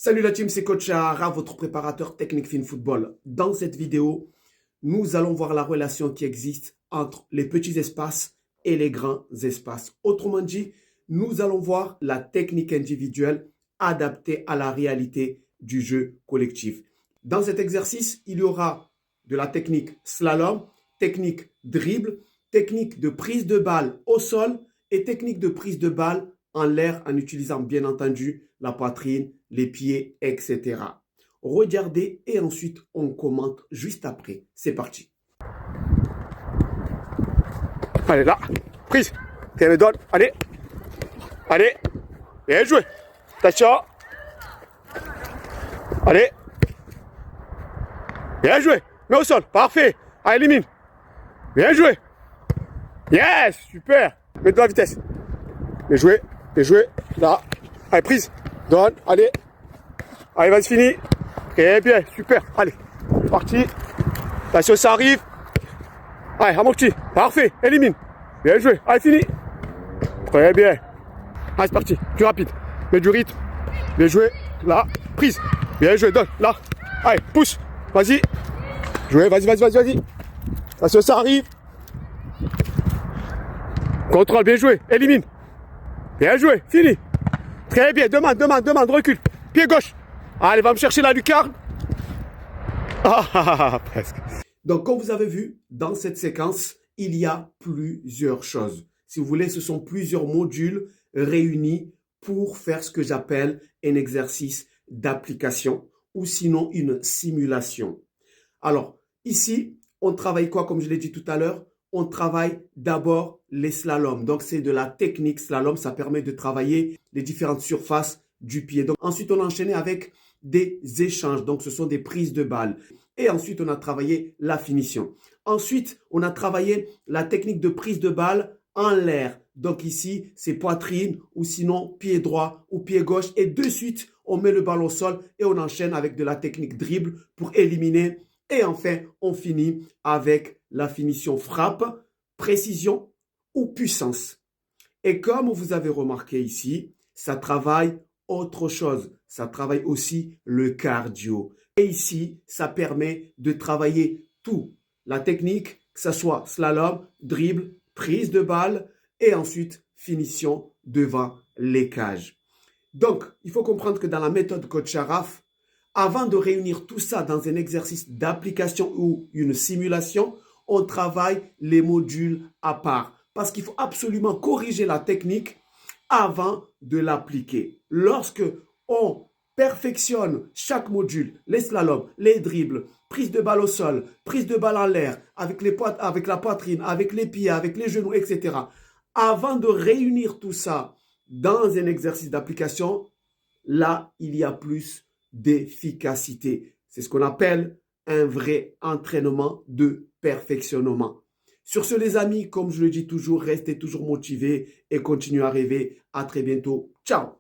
Salut la team, c'est Coach Ahara, votre préparateur technique fin football. Dans cette vidéo, nous allons voir la relation qui existe entre les petits espaces et les grands espaces. Autrement dit, nous allons voir la technique individuelle adaptée à la réalité du jeu collectif. Dans cet exercice, il y aura de la technique slalom, technique dribble, technique de prise de balle au sol et technique de prise de balle en l'air en utilisant bien entendu la poitrine, les pieds, etc. Regardez et ensuite on commente juste après. C'est parti. Allez là, prise, tiens le donne, allez, bien joué, attention, allez, bien joué, mets au sol, parfait, allez, élimine, bien joué, yes, super, mets-toi à vitesse, bien joué, là, allez, prise, donne, allez, vas-y, fini, très bien, super, allez, c'est parti, attention, ça arrive, allez, amorti, parfait, élimine, bien joué, allez, fini, très bien, allez, c'est parti, plus rapide, mets du rythme, bien joué, là, prise, bien joué, donne, là, allez, pousse, vas-y, jouez, vas-y, attention, ça arrive, contrôle, bien joué, élimine, bien joué, fini, très bien, demande, recule, pied gauche, allez, va me chercher la lucarne, presque. Donc, comme vous avez vu, dans cette séquence, il y a plusieurs choses. Si vous voulez, ce sont plusieurs modules réunis pour faire ce que j'appelle un exercice d'application ou sinon une simulation. Alors, ici, on travaille quoi? Comme je l'ai dit tout à l'heure, on travaille d'abord les slaloms. Donc, c'est de la technique slalom. Ça permet de travailler les différentes surfaces du pied. Donc, ensuite, on a enchaîné avec des échanges. Donc, ce sont des prises de balles. Et ensuite, on a travaillé la finition. Ensuite, on a travaillé la technique de prise de balle en l'air. Donc ici, c'est poitrine ou sinon pied droit ou pied gauche. Et de suite, on met le ballon au sol et on enchaîne avec de la technique dribble pour éliminer. Et enfin, on finit avec la finition frappe, précision ou puissance. Et comme vous avez remarqué ici, ça travaille autre chose. Ça travaille aussi le cardio. Et ici, ça permet de travailler tout. La technique, que ce soit slalom, dribble, prise de balle et ensuite finition devant les cages. Donc, il faut comprendre que dans la méthode Coach Araf, avant de réunir tout ça dans un exercice d'application ou une simulation, on travaille les modules à part. Parce qu'il faut absolument corriger la technique avant de l'appliquer. Lorsque on perfectionne chaque module, les slaloms, les dribbles, prise de balle au sol, prise de balle en l'air, avec la poitrine, avec les pieds, avec les genoux, etc. Avant de réunir tout ça dans un exercice d'application, là, il y a plus d'efficacité. C'est ce qu'on appelle un vrai entraînement de perfectionnement. Sur ce, les amis, comme je le dis toujours, restez toujours motivés et continuez à rêver. À très bientôt. Ciao!